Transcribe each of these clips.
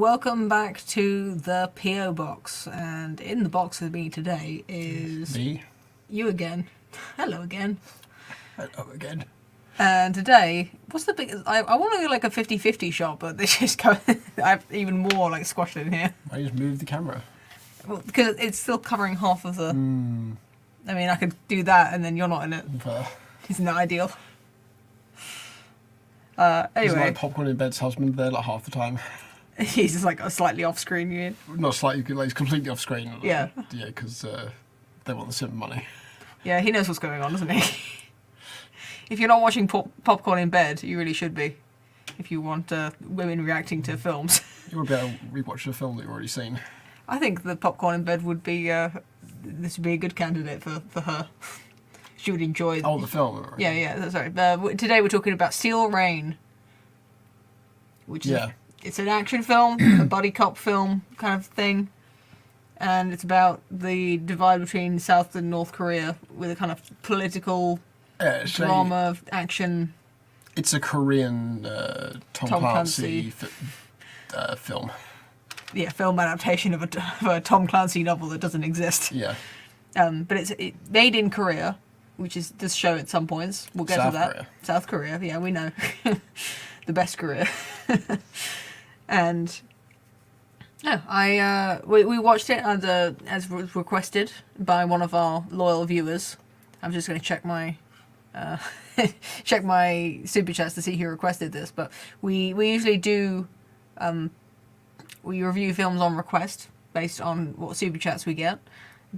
welcome back to the P.O. Box. And in the box with me today is... Me. You again. Hello again. Hello again. And today, what's the biggest... I want to do like a 50-50 shot, but this is going... I have even more like squashed in here. I just moved the camera. Well, because it's still covering half of the... I mean, I could do that and then you're not in it. Isn't that ideal? Anyway. Isn't like Popcorn in Bed's husband there like half the time? He's just like slightly off screen, you mean? Not slightly, like he's completely off screen. Yeah. Yeah, because they want the cinema money. Yeah, he knows what's going on, doesn't he? If you're not watching Popcorn in Bed, you really should be. If you want women reacting to films. You would be able to rewatch a film that you've already seen. I think the Popcorn in Bed would be... this would be a good candidate for her. She would enjoy... Oh, the film? Right? Yeah, sorry. Today we're talking about Steel Rain. Which is... It's an action film, a buddy cop film kind of thing. And it's about the divide between South and North Korea with a kind of political drama, action. It's a Korean Tom Clancy film. Yeah, film adaptation of a Tom Clancy novel that doesn't exist. Yeah. But it's made in Korea, which is this show at some points. We'll get to that. Korea. South Korea, yeah, we know. The best Korea. And no, we watched it as was requested by one of our loyal viewers. I'm just going to check my check my super chats to see who requested this. But we usually do we review films on request based on what super chats we get.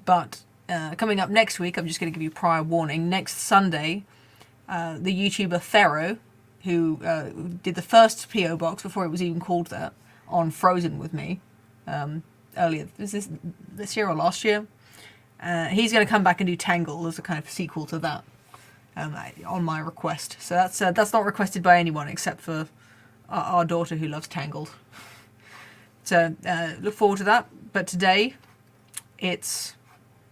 But coming up next week, I'm just going to give you prior warning. Next Sunday, the YouTuber Pharaoh, who did the first P.O. Box before it was even called that, on Frozen with me, earlier, is this year or last year? He's going to come back and do Tangled as a kind of sequel to that, on my request. So that's not requested by anyone except for our daughter who loves Tangled. So look forward to that. But today, it's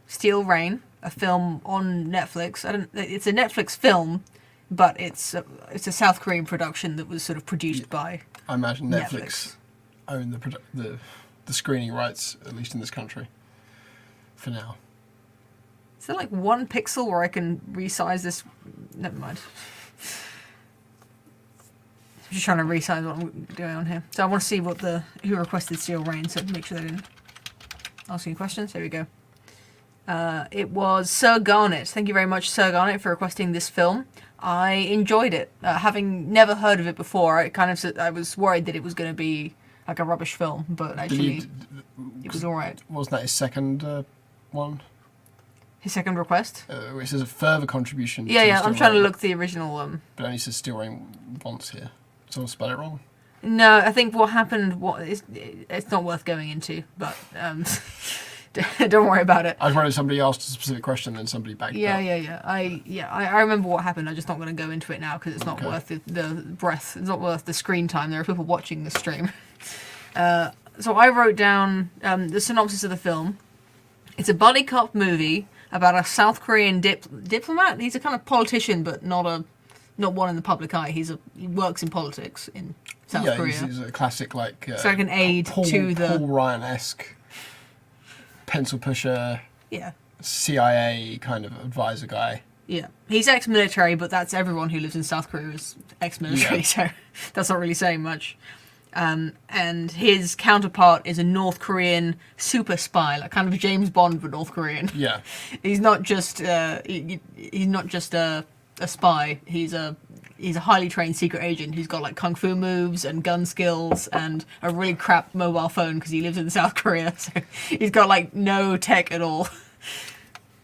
Steel Rain, a film on Netflix. It's a Netflix film, but it's a South Korean production that was sort of produced by I imagine Netflix own the screening rights, at least in this country, for now. Is there like one pixel where I can resize this? Never mind. I'm just trying to resize what I'm doing on here. So I want to see who requested Steel Rain, so make sure they didn't ask any questions. There we go. It was Sir Garnet. Thank you very much, Sir Garnet, for requesting this film. I enjoyed it. Having never heard of it before, I was worried that it was going to be like a rubbish film, but actually it was alright. Wasn't that his second one? His second request? Which is a further contribution. Yeah, I'm trying to look the original one. But it only says Steel Rain once here. Someone spelled it wrong? No, I think what happened, it's not worth going into, but... don't worry about it. I was wondering if somebody asked a specific question and then somebody backed up. Yeah. I remember what happened. I'm just not going to go into it now because it's not worth the breath. It's not worth the screen time. There are people watching the stream. So I wrote down the synopsis of the film. It's a buddy cop movie about a South Korean diplomat. He's a kind of politician, but not one in the public eye. He works in politics in South Korea. He's a classic it's like an aide to the Paul Ryan-esque pencil pusher, CIA kind of advisor guy. Yeah, he's ex-military, but that's everyone who lives in South Korea is ex-military, so that's not really saying much. And his counterpart is a North Korean super spy, like kind of James Bond but North Korean. Yeah, he's not just a spy. He's a highly trained secret agent who's got like kung fu moves and gun skills and a really crap mobile phone because he lives in South Korea. So he's got like no tech at all.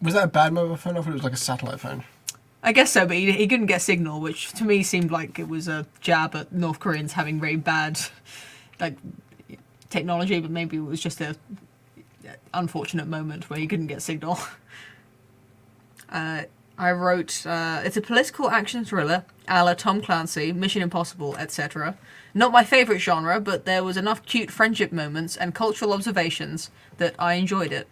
Was that a bad mobile phone? I thought it was like a satellite phone. I guess so, but he couldn't get signal, which to me seemed like it was a jab at North Koreans having very bad like technology, but maybe it was just a unfortunate moment where he couldn't get signal. I wrote, it's a political action thriller, a la Tom Clancy, Mission Impossible, etc. Not my favourite genre, but there was enough cute friendship moments and cultural observations that I enjoyed it.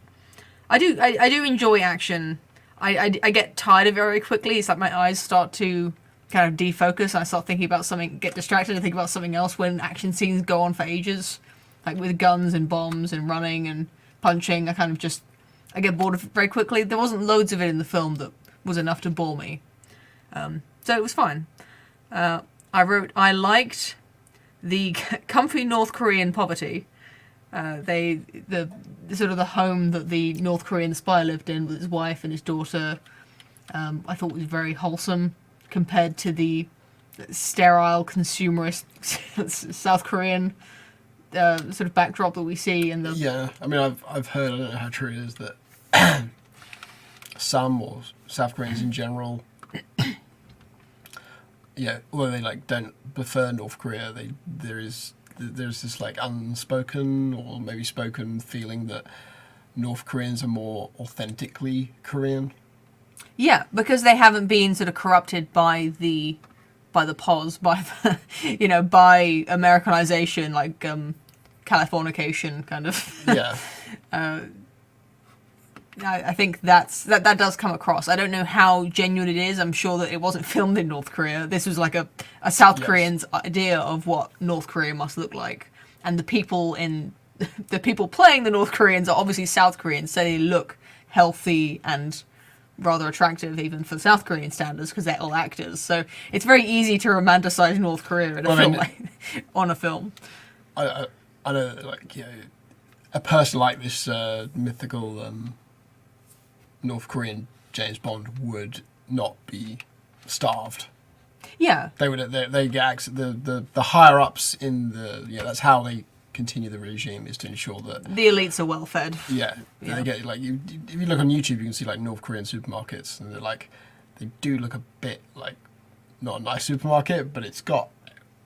I do enjoy action. I get tired of it very quickly. It's like my eyes start to kind of defocus. I start thinking about something, get distracted and think about something else when action scenes go on for ages. like with guns and bombs and running and punching. I get bored of it very quickly. There wasn't loads of it in the film that was enough to bore me. So it was fine. I liked the comfy North Korean poverty. The sort of the home that the North Korean spy lived in with his wife and his daughter, I thought was very wholesome compared to the sterile consumerist South Korean sort of backdrop that we see in the. Yeah, I mean, I've heard, I don't know how true it is, that some or South Koreans in general, yeah, although they like don't prefer North Korea, there's this like unspoken or maybe spoken feeling that North Koreans are more authentically Korean. Yeah, because they haven't been sort of corrupted by the pos, by the, by Americanization, like Californication kind of. Yeah. I think that does come across. I don't know how genuine it is. I'm sure that it wasn't filmed in North Korea. This was like a South Korean's idea of what North Korea must look like, and the people playing the North Koreans are obviously South Koreans, so they look healthy and rather attractive even for South Korean standards because they're all actors. So it's very easy to romanticize North Korea in a film on a film. I know that, like, a person like this mythical North Korean James Bond would not be starved. Yeah, They would. They get access, the higher ups in the that's how they continue the regime, is to ensure that the elites are well fed. Yeah. They get like if you look on YouTube, you can see like North Korean supermarkets, and they're like they do look a bit like not a nice supermarket, but it's got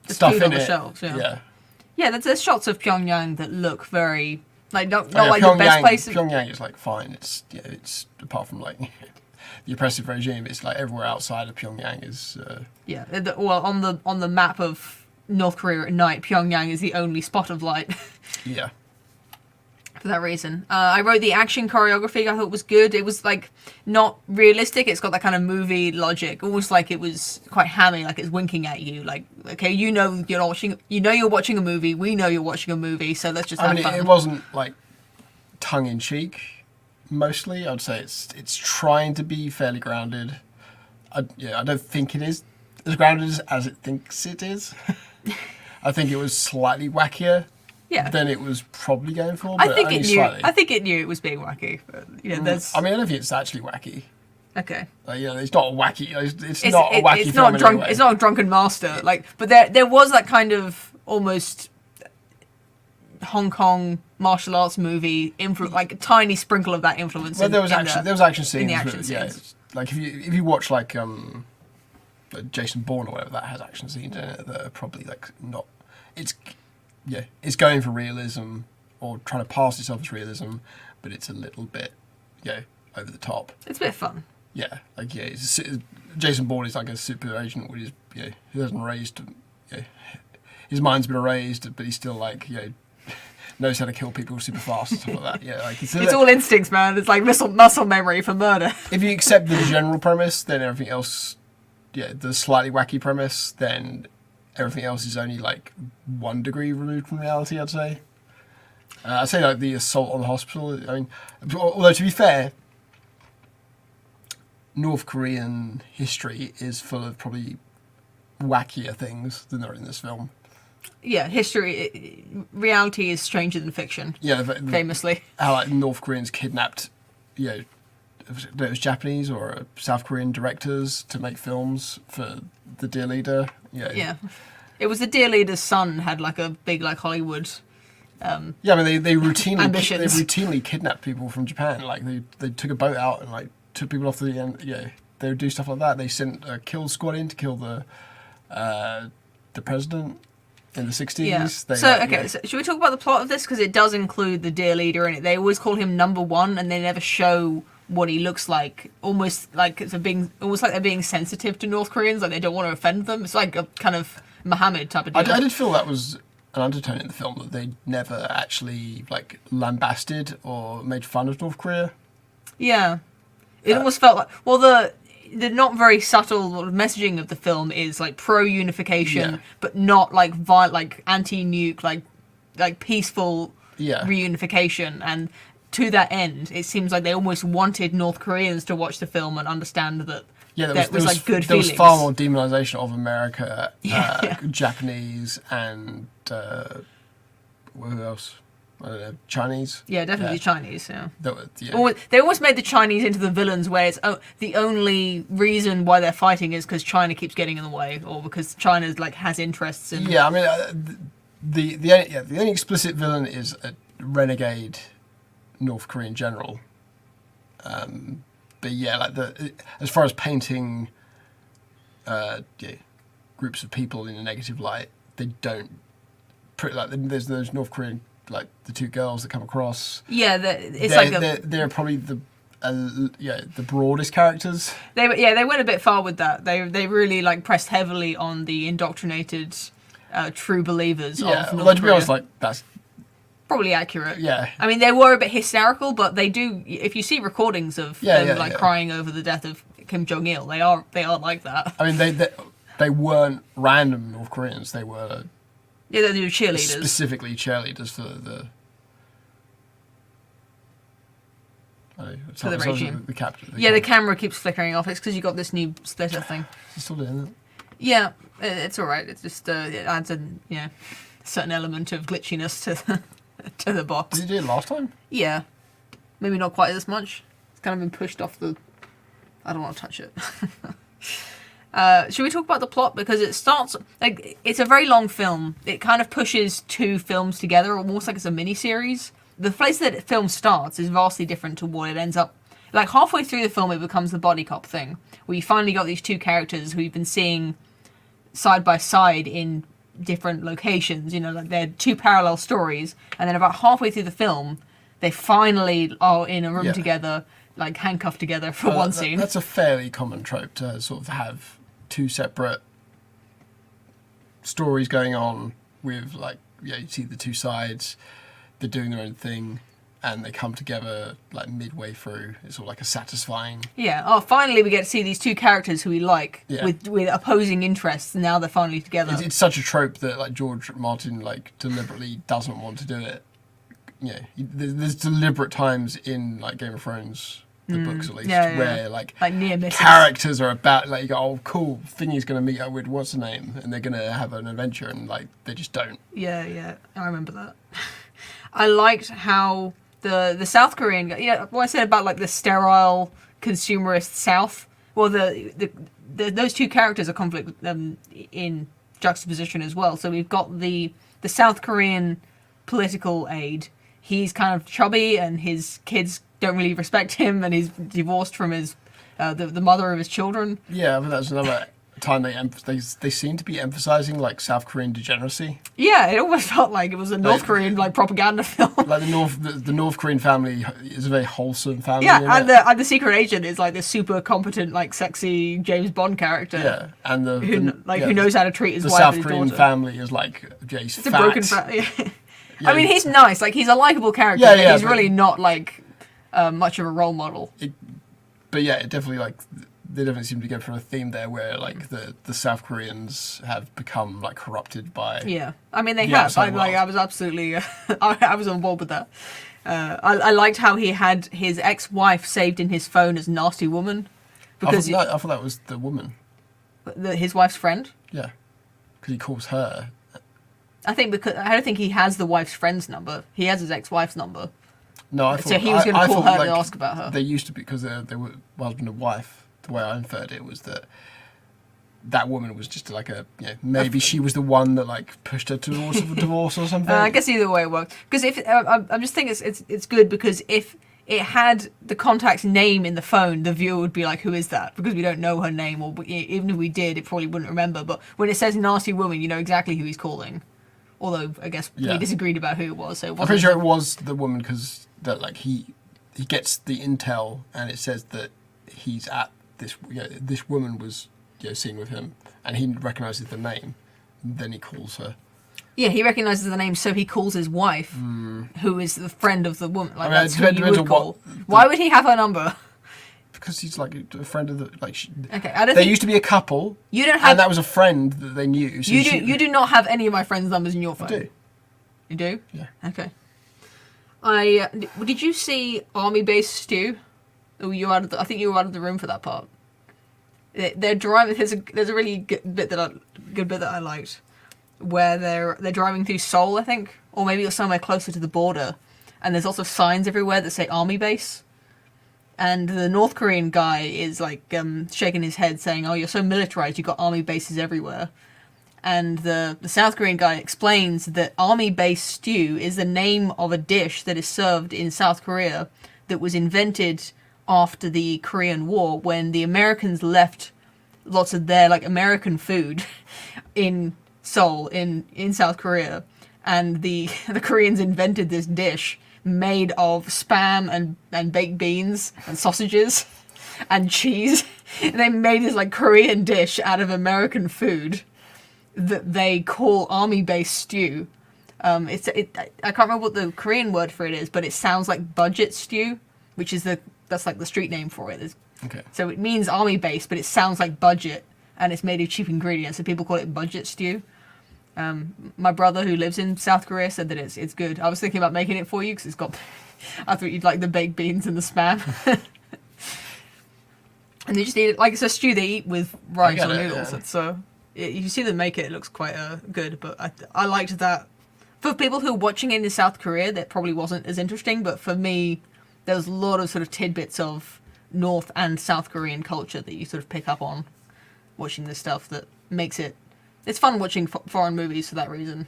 stuff food in on the it. shelves, Yeah. Yeah, there's shots of Pyongyang that look very like not Oh, yeah, like the best place. Pyongyang is like fine. It's apart from like the oppressive regime, it's like everywhere outside of Pyongyang is. Well, on the map of North Korea at night, Pyongyang is the only spot of light. Yeah. For that reason, I wrote the action choreography. I thought was good. It was like not realistic. It's got that kind of movie logic, almost like it was quite hammy, like it's winking at you. Like, okay, you're not watching. You're watching a movie. We know you're watching a movie, so let's just have fun. It wasn't like tongue in cheek. Mostly, I'd say it's trying to be fairly grounded. I don't think it is as grounded as it thinks it is. I think it was slightly wackier than it was probably going for. But I think only it knew. slightly. I think it knew it was being wacky. But, there's. I mean, I don't think it's actually wacky. Okay. Like, it's not a wacky. It's not a wacky. It's not film drunk. anyway. It's not a drunken master. Like, but there was that kind of almost Hong Kong martial arts movie like a tiny sprinkle of that influence. Well, there was action scenes. In the action scenes. Like if you watch like Jason Bourne or whatever, that has action scenes in it that are probably like not. It's going for realism or trying to pass itself as realism, but it's a little bit over the top. It's a bit fun. Yeah, like Jason Bourne is like a super agent who he hasn't raised. His mind's been erased, but he's still like knows how to kill people super fast and stuff like that. Yeah, like it's all instincts, man. It's like muscle memory for murder. If you accept the general premise, then everything else, the slightly wacky premise, then everything else is only like 1 degree removed from reality, I'd say. I'd say like the assault on the hospital. I mean, although to be fair, North Korean history is full of probably wackier things than are in this film. Yeah, reality is stranger than fiction. Yeah, famously. How like North Koreans kidnapped, it was Japanese or South Korean directors to make films for the Dear Leader. Yeah, it was the Dear Leader's son had like a big like Hollywood. I mean they ambitions. They routinely kidnapped people from Japan. Like they took a boat out and like took people off the end. Yeah, they would do stuff like that. They sent a kill squad in to kill the president. In the 60s. Yeah. So should we talk about the plot of this? Because it does include the Dear Leader in it. They always call him Number One, and they never show what he looks like. Almost like they're being sensitive to North Koreans, like they don't want to offend them. It's like a kind of Muhammad type of deal. I did feel that was an undertone in the film, that they never actually like lambasted or made fun of North Korea. Yeah, it almost felt like the not very subtle messaging of the film is like pro-unification, but not like anti-nuke, like like peaceful reunification, and to that end, it seems like they almost wanted North Koreans to watch the film and understand that. Yeah, there was like good there feelings. was far more demonization of America, Japanese, and who else? I don't know, Chinese. Yeah, definitely Chinese. Yeah. They almost made the Chinese into the villains, where it's the only reason why they're fighting is because China keeps getting in the way, or because China like has interests in. Yeah, I mean, the only explicit villain is a renegade North Korean general. But yeah, like as far as painting, groups of people in a negative light, they don't. There's those North Korean, like the two girls that come across. Yeah, they're probably the broadest characters. They went a bit far with that. They really like pressed heavily on the indoctrinated, true believers of North Korea. To be honest, like that's. Probably accurate. Yeah. I mean, they were a bit hysterical, but they do. If you see recordings of them crying over the death of Kim Jong Il, they are like that. I mean, they weren't random North Koreans. They were. Yeah, they were cheerleaders. Specifically cheerleaders for the. For the regime. The camera keeps flickering off. It's because you got this new splitter thing. It's still doing it. Yeah, it's all right. It's just it adds a certain element of glitchiness to the box. Did you do it last time? Yeah. Maybe not quite as much. It's kind of been pushed off the... I don't want to touch it. Should we talk about the plot? Because it starts... like it's a very long film. It kind of pushes two films together, almost like it's a mini-series. The place that the film starts is vastly different to what it ends up... like halfway through the film, it becomes the body cop thing, where you finally got these two characters who you've been seeing side by side in different locations, like they're two parallel stories, and then about halfway through the film they finally are in a room together, like handcuffed together for one scene. That's a fairly common trope, to sort of have two separate stories going on with you see the two sides, they're doing their own thing, and they come together like midway through. It's all like a satisfying. Yeah. Oh, finally we get to see these two characters who we like with opposing interests. And now they're finally together. It's such a trope that like George Martin like deliberately doesn't want to do it. Yeah. There's deliberate times in like Game of Thrones, the books at least, where like near misses. Characters are about like you go, oh cool, Thingy's gonna meet up with what's her name, and they're gonna have an adventure, and like they just don't. Yeah. I remember that. I liked how. The South Korean guy, what I said about like the sterile consumerist South. Well, those two characters are conflict in juxtaposition as well. So we've got the South Korean political aide. He's kind of chubby, and his kids don't really respect him, and he's divorced from his the mother of his children. Yeah, but that's another time they seem to be emphasizing like South Korean degeneracy. Yeah, it almost felt like it was a North Korean like propaganda film. Like the North Korean family is a very wholesome family. Yeah, and the secret agent is like this super competent, like sexy James Bond character. Yeah, and who knows how to treat his wife South and his Korean daughter. family is like he's it's fat. a broken family. I mean, he's nice. Like he's a likable character. Yeah, he's really not like much of a role model. It definitely like. They definitely seem to go for a theme there where like the South Koreans have become like corrupted by. Yeah, I mean they have. I was absolutely, I was on board with that. I liked how he had his ex-wife saved in his phone as nasty woman, because I thought that was the woman. His wife's friend. Yeah, because he calls her. I don't think he has the wife's friend's number. He has his ex-wife's number. No, I thought so he was going to call her to ask about her. They used to be because they were husband and wife. The way I inferred it was that woman was just like maybe she was the one that like pushed her towards a divorce or something. I guess either way it worked. Because if I'm just thinking it's good, because if it had the contact's name in the phone, the viewer would be like, who is that? Because we don't know her name, or even if we did, it probably wouldn't remember. But when it says nasty woman, you know exactly who he's calling. Although I guess we disagreed about who it was. So I'm pretty sure it was the woman, because that like he gets the intel and it says that he's at. This woman was seen with him, and he recognises the name. Then he calls her. Yeah, he recognises the name, so he calls his wife, who is the friend of the woman. Like, that's who you would call. Why would he have her number? Because he's like a friend of the okay, I don't. They used to be a couple. You don't have. And that was a friend that they knew. So you do not have any of my friends' numbers in your phone. I do. You do? Yeah. Okay. Did you see Army Base Stew? Oh, I think you were out of the room for that part. They're driving. There's a really good bit that I liked, where they're driving through Seoul, I think, or maybe it's somewhere closer to the border, and there's also signs everywhere that say Army Base. And the North Korean guy is like shaking his head, saying, "Oh, you're so militarized. You've got army bases everywhere." And the South Korean guy explains that Army Base Stew is the name of a dish that is served in South Korea that was invented after the Korean War, when the Americans left lots of their like American food in Seoul in South Korea, and the Koreans invented this dish made of spam and baked beans and sausages and cheese. And they made this like Korean dish out of American food that they call Army Base Stew. I can't remember what the Korean word for it is, but it sounds like budget stew, which is that's like the street name for it. Okay. So it means army base, but it sounds like budget, and it's made of cheap ingredients, so people call it budget stew. My brother, who lives in South Korea, said that it's good. I was thinking about making it for you because it's got. I thought you'd like the baked beans and the spam. And they just eat it like it's a stew they eat with rice or noodles. Yeah. So you see them make it. It looks quite good, but I liked that. For people who are watching it in South Korea, that probably wasn't as interesting. But for me, there was a lot of sort of tidbits of North and South Korean culture that you sort of pick up on watching this stuff that makes it. It's fun watching foreign movies for that reason.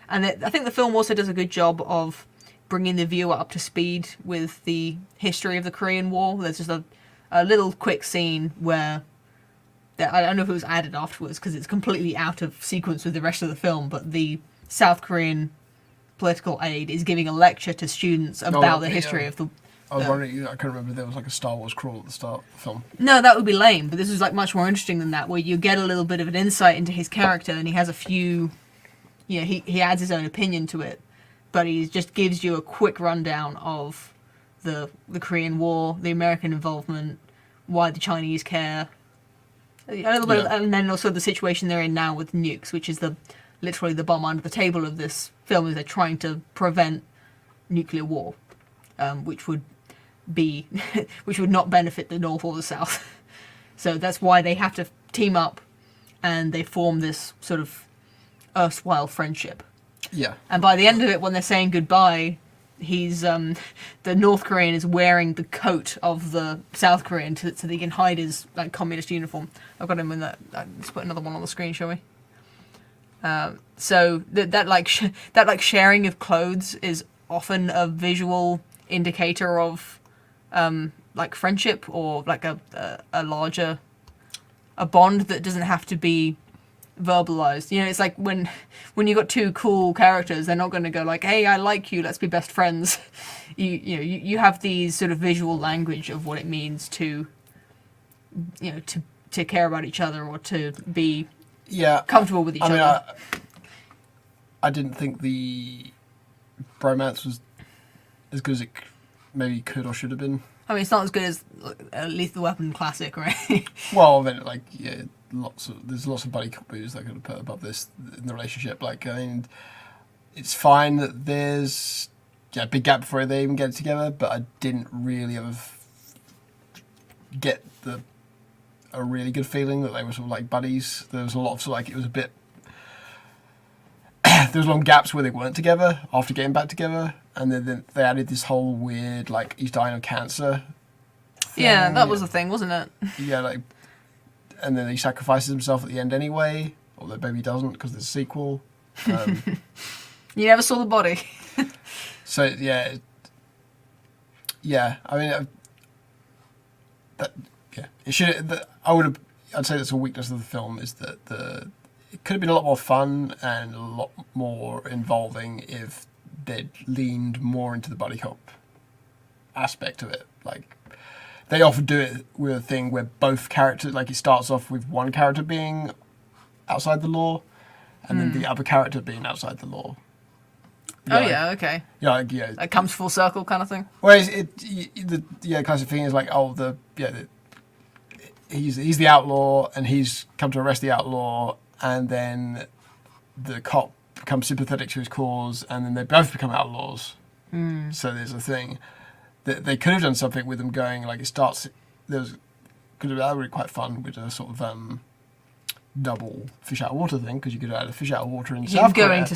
And I think the film also does a good job of bringing the viewer up to speed with the history of the Korean War. There's just a little quick scene where, I don't know if it was added afterwards because it's completely out of sequence with the rest of the film, but the South Korean political aide is giving a lecture to students about the history of the... I was wondering, I couldn't remember if there was like a Star Wars crawl at the start of the film. No, that would be lame, but this is like much more interesting than that, where you get a little bit of an insight into his character, and he has a few, he adds his own opinion to it, but he just gives you a quick rundown of the Korean War, the American involvement, why the Chinese care, a little bit, and then also the situation they're in now with nukes, which is literally the bomb under the table of this film, is they're trying to prevent nuclear war, which would not benefit the North or the South. So that's why they have to team up, and they form this sort of erstwhile friendship. Yeah. And by the end of it, when they're saying goodbye, he's the North Korean is wearing the coat of the South Korean so that he can hide his like communist uniform. I've got him in that. Let's put another one on the screen, shall we? So that sharing of clothes is often a visual indicator of like friendship, or like a larger bond that doesn't have to be verbalized. It's like when you got two cool characters, they're not going to go like, "Hey, I like you, let's be best friends." You have these sort of visual language of what it means to to care about each other, or to be comfortable with each other. I didn't think the bromance was as good as it maybe could or should have been. I mean, it's not as good as Lethal Weapon Classic, right? Well, then, there's lots of buddy cop movies that I could have put above this in the relationship. Like, I mean, it's fine that there's a big gap before they even get together, but I didn't really get a really good feeling that they were sort of like buddies. There was a lot of sort of like, it was a bit. There was long gaps where they weren't together after getting back together, and then they added this whole weird like he's dying of cancer thing. Yeah, that was the thing, wasn't it? Yeah, like, and then he sacrifices himself at the end anyway, although maybe he doesn't because there's a sequel. You never saw the body. So yeah. I mean, it should. I'd say that's a weakness of the film, is that it could have been a lot more fun and a lot more involving if they'd leaned more into the buddy cop aspect of it. Like, they often do it with a thing where both characters, like, it starts off with one character being outside the law, and then the other character being outside the law. Okay. It comes full circle kind of thing. Whereas the classic thing is like, he's the outlaw and he's come to arrest the outlaw, and then the cop become sympathetic to his cause, and then they both become outlaws. So there's a thing that they could have done something with them going like it starts. Could have that would be quite fun with a sort of double fish out of water thing, because you could add a fish out of water in South Korea,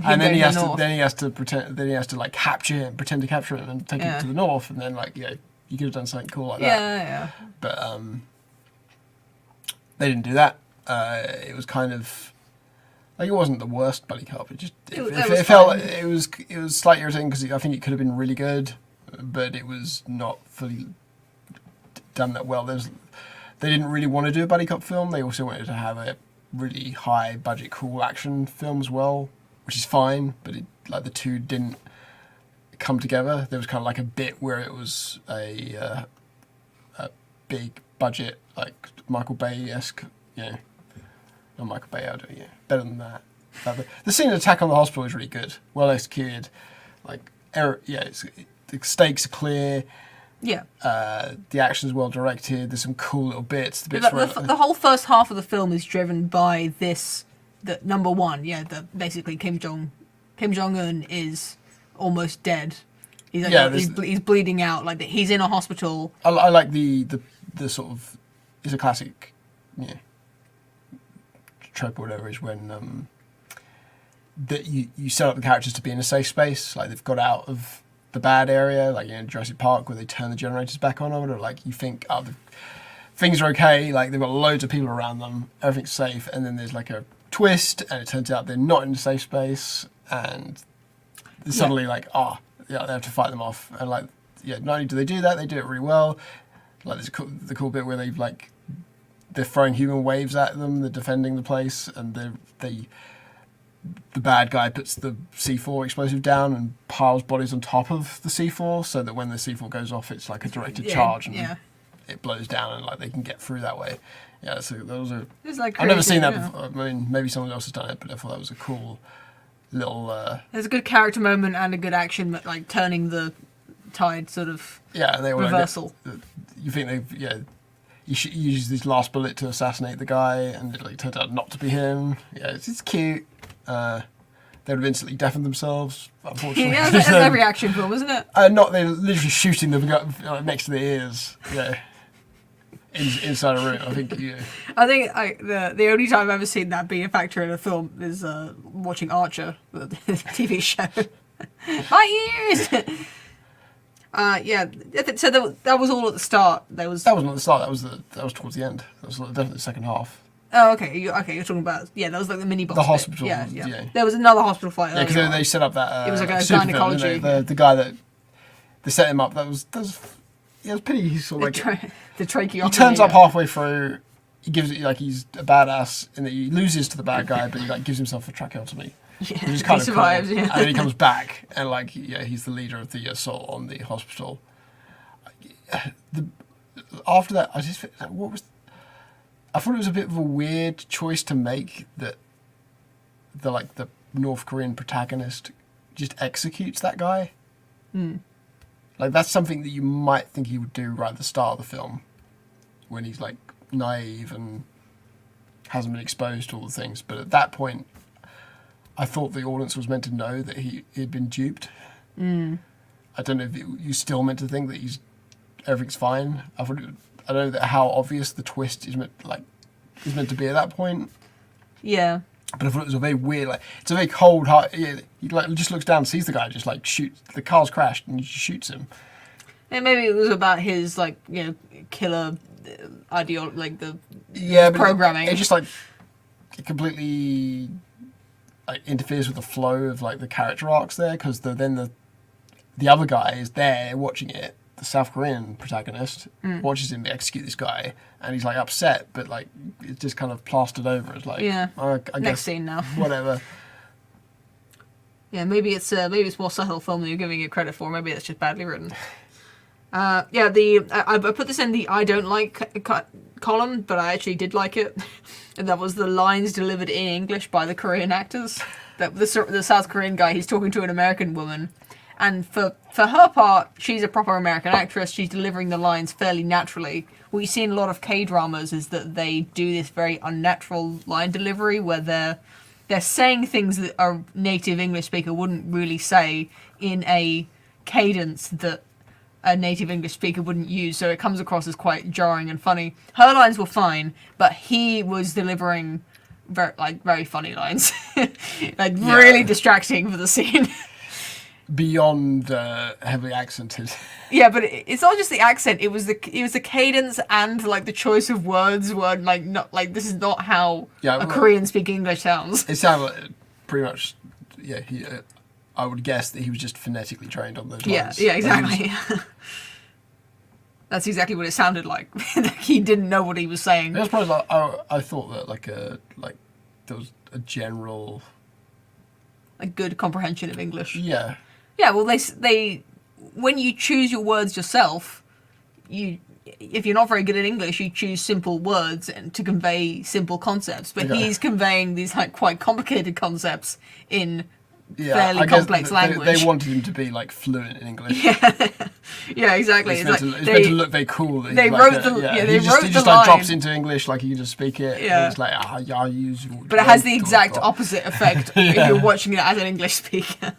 and then he has to like capture him, pretend to capture him, and take him to the north, and then like you could have done something cool like that. Yeah. But they didn't do that. It was kind of like it wasn't the worst buddy cop. It just it was slightly irritating because I think it could have been really good, but it was not fully done that well. They didn't really want to do a buddy cop film. They also wanted to have a really high budget, cool action film as well, which is fine. But the two didn't come together. There was kind of like a bit where it was a big budget, like Michael Bay-esque, not Michael Bay, better than that. The scene of Attack on the Hospital is really good, well executed. The stakes are clear. Yeah. The action is well directed. There's some cool little bits. The whole first half of the film is driven by this. The number one, basically Kim Jong Un is almost dead. He's bleeding out. Like he's in a hospital. I like the sort of, it's a classic, trope or whatever, is when that you set up the characters to be in a safe space, like they've got out of the bad area, like Jurassic Park, where they turn the generators back on, or like you think things are okay, like they've got loads of people around them, everything's safe, and then there's like a twist, and it turns out they're not in a safe space, and suddenly they have to fight them off, and not only do they do that, they do it really well. Like there's the cool bit where they're throwing human waves at them, they're defending the place, and the bad guy puts the C4 explosive down and piles bodies on top of the C4, so that when the C4 goes off, it's like a directed charge, and it blows down, and like they can get through that way. Yeah, so those are. I've never seen that before. I mean, maybe someone else has done it, but I thought that was a cool little. There's a good character moment and a good action, but like turning the tide, sort of. Yeah, they were reversal. You think he uses his last bullet to assassinate the guy, and it turns out not to be him. Yeah, it's cute. They would have instantly deafened themselves, unfortunately. Yeah, that's every action film, isn't it? Not they're literally shooting them next to their ears. Yeah. Inside a room, I think. Yeah. I think the only time I've ever seen that be a factor in a film is watching Archer, the TV show. My ears. So that was all at the start. That wasn't at the start. That was towards the end. That was definitely the second half. Oh, okay. You're talking about that was like the mini boss. The hospital. Yeah. There was another hospital fight. Yeah, because they set up that. It was like a gynecology. The guy that they set him up. That was pretty. He's sort of the tracheotomy. He turns up halfway through. He gives it like he's a badass, and he loses to the bad guy, but he gives himself a tracheotomy. Yeah, which is kind of survives, cool. And then he comes back, and he's the leader of the assault on the hospital. After that, I thought it was a bit of a weird choice to make that the North Korean protagonist just executes that guy. Mm. Like that's something that you might think he would do right at the start of the film, when he's like naive and hasn't been exposed to all the things. But at that point, I thought the audience was meant to know that he'd been duped. Mm. I don't know if you still meant to think that everything's fine. I don't know how obvious the twist is meant to be at that point. Yeah. But I thought it was a very weird, it's a very cold heart. Yeah, he just looks down, sees the guy, just shoots. The car's crashed, and he just shoots him. And maybe it was about his killer ideology, programming. It just it completely interferes with the flow of the character arcs there, because then the other guy is there watching it. The South Korean protagonist watches him execute this guy, and he's upset, but it's just kind of plastered over. It's I next guess, scene now. Whatever. Yeah, maybe it's more subtle film than you're giving it credit for. Maybe it's just badly written. I put this in the I don't like column, but I actually did like it. And that was the lines delivered in English by the Korean actors. That the South Korean guy, he's talking to an American woman. And for her part, she's a proper American actress. She's delivering the lines fairly naturally. What you see in a lot of K-dramas is that they do this very unnatural line delivery where they're they're saying things that a native English speaker wouldn't really say in a cadence that a native English speaker wouldn't use, so it comes across as quite jarring and funny. Her lines were fine, but he was delivering very funny lines, really distracting for the scene. Beyond heavily accented. Yeah, but it's not just the accent. It was the cadence and like the choice of words were like not like this is not how a Korean speaking English sounds. It sounded like pretty much. Yeah, I would guess that he was just phonetically trained on those lines. Yeah, exactly. That's exactly what it sounded like. He didn't know what he was saying. I suppose I thought that like there was a general good comprehension of English. Yeah. Yeah, well, they when you choose your words yourself, if you're not very good at English, you choose simple words and to convey simple concepts. But he's conveying these like quite complicated concepts in fairly complex language. They wanted him to be like fluent in English. Yeah, exactly. It's meant to look very cool. They wrote the he just like drops into English like he can just speak it. Yeah, and it's like I use. But it has the exact opposite effect if you're watching it as an English speaker.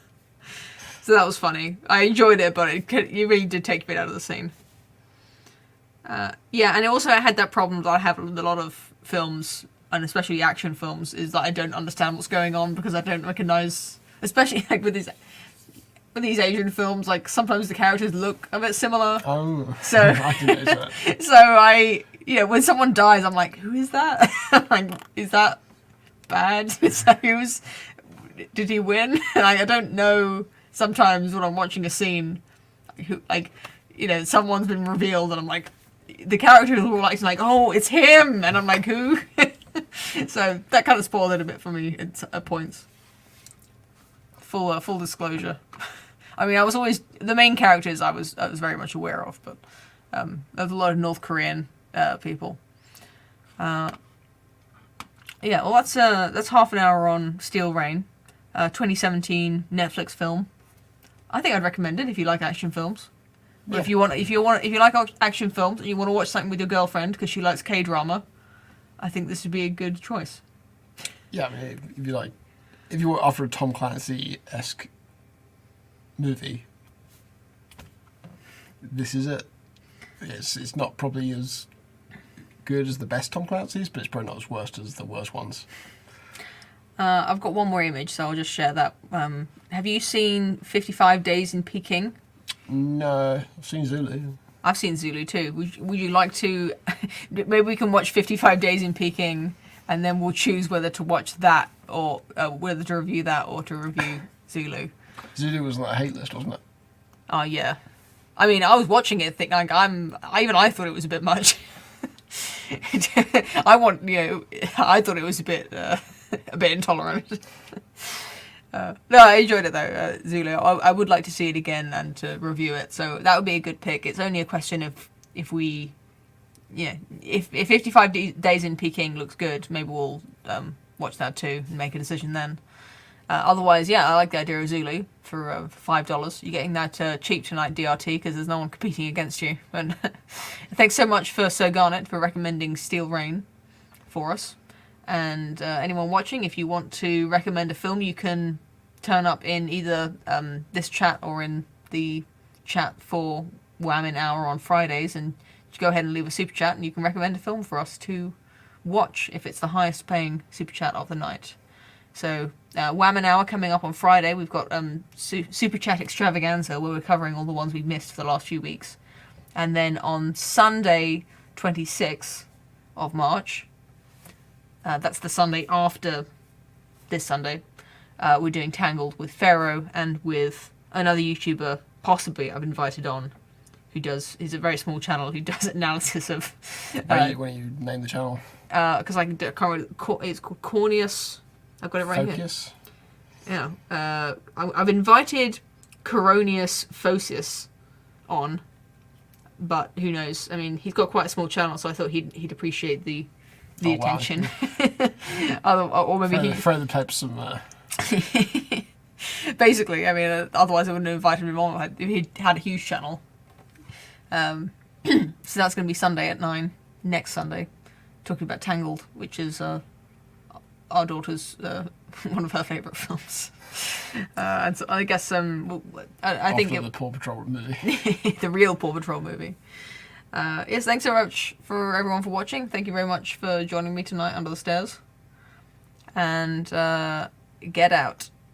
So that was funny. I enjoyed it, but it really did take me out of the scene. And it also had that problem that I have with a lot of films, and especially action films, is that I don't understand what's going on because I don't recognise, especially like with these Asian films, like sometimes the characters look a bit similar. Oh, so I didn't notice that. So when someone dies, I'm like, who is that? Like, is that bad? Did he win? I don't know. Sometimes when I'm watching a scene, someone's been revealed, and I'm like, the characters are all like, oh, it's him, and I'm like, who? So that kind of spoiled it a bit for me at points. Full disclosure. I mean, I was always the main characters. I was very much aware of, but there's a lot of North Korean people. Well, that's half an hour on Steel Rain, 2017 Netflix film. I think I'd recommend it if you like action films. Yeah. If you like action films and you want to watch something with your girlfriend because she likes K-drama, I think this would be a good choice. Yeah, I mean, if you were after a Tom Clancy-esque movie, this is it. It's not probably as good as the best Tom Clancy's, but it's probably not as worst as the worst ones. I've got one more image, so I'll just share that. Have you seen 55 Days in Peking? No, I've seen Zulu. I've seen Zulu too. Would you like to... Maybe we can watch 55 Days in Peking, and then we'll choose whether to watch that, or whether to review that, or to review Zulu. Zulu was like a hate list, wasn't it? Oh, yeah. I mean, I was watching it thinking, like, I thought it was a bit much. I thought it was a bit intolerant. No, I enjoyed it though, Zulu. I would like to see it again and to review it, so that would be a good pick. It's only a question of if 55 Days in Peking looks good, maybe we'll watch that too and make a decision then. Otherwise, I like the idea of Zulu for $5. You're getting that cheap tonight DRT because there's no one competing against you. And thanks so much for Sir Garnet for recommending Steel Rain for us. And anyone watching, if you want to recommend a film, you can turn up in either this chat or in the chat for Wham! Hour on Fridays, and just go ahead and leave a super chat, and you can recommend a film for us to watch if it's the highest paying super chat of the night. So Wham! Hour coming up on Friday. We've got super chat extravaganza where we're covering all the ones we've missed for the last few weeks, and then on Sunday 26th of March. That's the Sunday after this Sunday. We're doing Tangled with Pharaoh and with another YouTuber, possibly I've invited on, he's a very small channel who does analysis of... Why don't you name the channel? Because I can't remember, it's called Corneus. I've got it right Focus? Here. Yeah. I've invited Coronius Phosis on, but who knows? I mean, he's got quite a small channel, so I thought he'd appreciate the attention. Wow. Or maybe throw the type some. Basically, I mean, otherwise I wouldn't have invited him on if he had a huge channel. So that's going to be Sunday at 9, next Sunday, talking about Tangled, which is our daughter's one of her favorite films. And so I guess I think After the Paw Patrol movie. the real Paw Patrol movie. Yes, thanks so much for everyone for watching. Thank you very much for joining me tonight under the stairs. And get out.